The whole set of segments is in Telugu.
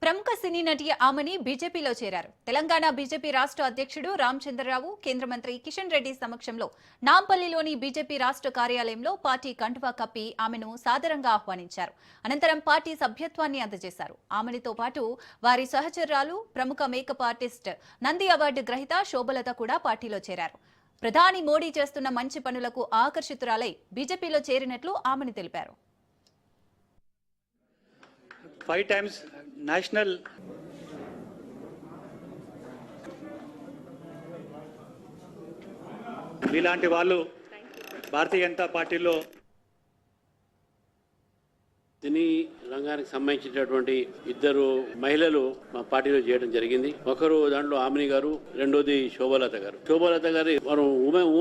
ప్రముఖ సినీ నటి ఆమని బీజేపీలో చేరారు. తెలంగాణ బీజేపీ రాష్ట్ర అధ్యక్షుడు రామచంద్రరావు, కేంద్ర మంత్రి కిషన్ రెడ్డి సమక్షంలో నాంపల్లిలోని బీజేపీ రాష్ట్ర కార్యాలయంలో పార్టీ కండువా కప్పి ఆమెను సాదరంగా ఆహ్వానించారు. అనంతరం పార్టీ సభ్యత్వాన్ని అందజేశారు. ఆమెనితో పాటు వారి సహచరురాలు, ప్రముఖ మేకప్ ఆర్టిస్ట్, నంది అవార్డు గ్రహీత శోభలత కూడా పార్టీలో చేరారు. ప్రధాని మోడీ చేస్తున్న మంచి పనులకు ఆకర్షితురాలై బీజేపీలో చేరినట్లు ఆమెని తెలిపారు. 5 times national మీలాంటి వాళ్ళు భారతీయ జనతా పార్టీలో సినీ రంగానికి సంబంధించినటువంటి ఇద్దరు మహిళలు మా పార్టీలో చేయడం జరిగింది. ఒకరు దాంట్లో ఆమిని గారు, రెండోది శోభలత గారు. శోభలత గారు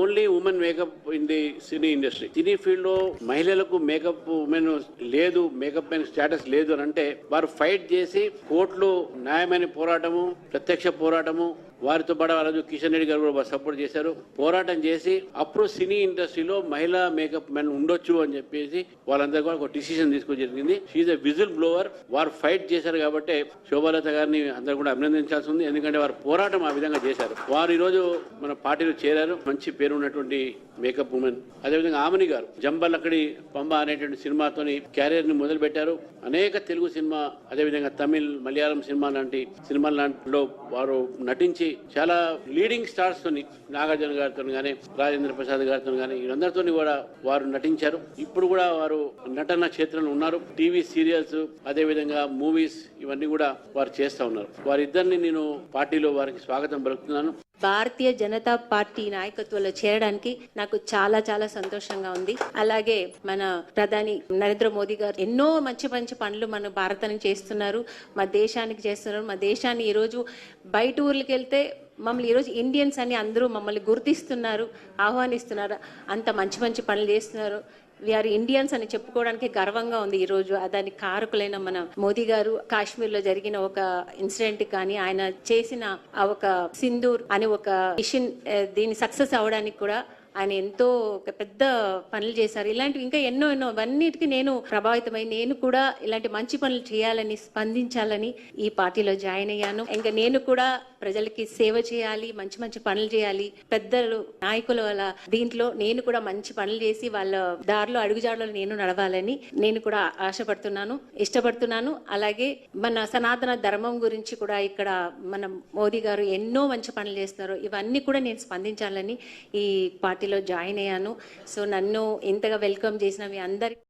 only women makeup in the cine industry. Cine field లో మహిళలకు మేకప్ ఉమెన్ లేదు, మేకప్ మెన్ స్టేటస్ లేదు అని అంటే వారు ఫైట్ చేసి కోర్టులో న్యాయమైన పోరాటము, ప్రత్యక్ష పోరాటము, వారితో పాటు ఆ రోజు కిషన్ రెడ్డి గారు కూడా సపోర్ట్ చేశారు. పోరాటం చేసి అప్పుడు సినీ ఇండస్ట్రీలో మహిళా మేకప్ మెన్ ఉండొచ్చు అని చెప్పేసి వాళ్ళందరూ కూడా ఒక డిసిషన్ తీసుకో జరిగింది. She a whistle blower. వారు ఫైట్ చేశారు కాబట్టి శోభలత గారిని అందరూ కూడా అభినందించాల్సి ఉంది. ఎందుకంటే వారు పోరాటం ఆ విధంగా చేశారు. వారు ఈరోజు మన పార్టీలో చేరారు. మంచి పేరు ఉన్నటువంటి మేకప్ ఉమెన్. అదేవిధంగా ఆమని గారు జంబలక్కడి పంబ అనేటువంటి సినిమాతోని క్యారియర్ ని మొదలు పెట్టారు. అనేక తెలుగు సినిమా, అదేవిధంగా తమిళ్, మలయాళం సినిమా లాంటి సినిమాల్లో వారు నటించి చాలా లీడింగ్ స్టార్స్ తోని, నాగార్జున గారితో కానీ, రాజేంద్ర ప్రసాద్ గారితో కానీ, వీరందరితో కూడా వారు నటించారు. ఇప్పుడు కూడా వారు నటన క్షేత్రంలో ఉన్నారు. టీవీ సీరియల్స్, అదేవిధంగా మూవీస్, ఇవన్నీ కూడా వారు చేస్తూ ఉన్నారు. వారిద్దరిని నేను పార్టీలో వారికి స్వాగతం పలుకుతున్నాను. భారతీయ జనతా పార్టీ నాయకత్వంలో చేరడానికి నాకు చాలా చాలా సంతోషంగా ఉంది. అలాగే మన ప్రధాని నరేంద్ర మోదీ గారు ఎన్నో మంచి మంచి పనులు మన భారతానికి చేస్తున్నారు, మా దేశానికి చేస్తున్నారు. మా దేశాన్ని ఈరోజు బయట ఊర్లకి వెళ్తే మమ్మల్ని ఈరోజు ఇండియన్స్ అని అందరూ మమ్మల్ని గుర్తిస్తున్నారు, ఆహ్వానిస్తున్నారు. అంత మంచి మంచి పనులు చేస్తున్నారు. వీఆర్ ఇండియన్స్ అని చెప్పుకోవడానికి గర్వంగా ఉంది ఈరోజు. దానికి కారకులైన మన మోదీ గారు కాశ్మీర్ లో జరిగిన ఒక ఇన్సిడెంట్ కానీ, ఆయన చేసిన ఆ ఒక సింధూర్ అనే ఒక మిషన్ దీన్ని సక్సెస్ అవడానికి కూడా ఆయన ఎంతో పెద్ద పనులు చేశారు. ఇలాంటివి ఇంకా ఎన్నో అన్నిటికీ నేను ప్రభావితమై నేను కూడా ఇలాంటి మంచి పనులు చేయాలని, స్పందించాలని ఈ పార్టీలో జాయిన్ అయ్యాను. ఇంకా నేను కూడా ప్రజలకి సేవ చేయాలి, మంచి మంచి పనులు చేయాలి. పెద్దలు నాయకుల వల్ల దీంట్లో నేను కూడా మంచి పనులు చేసి వాళ్ళ దారిలో అడుగుజాడలో నేను నడవాలని నేను కూడా ఆశపడుతున్నాను, ఇష్టపడుతున్నాను. అలాగే మన సనాతన ధర్మం గురించి కూడా ఇక్కడ మన మోదీ గారు ఎన్నో మంచి పనులు చేస్తున్నారు. ఇవన్నీ కూడా నేను స్పందించాలని ఈ పార్టీలో జాయిన్ అయ్యాను. సో నన్ను ఇంతగా వెల్కమ్ చేసిన మీ అందరికి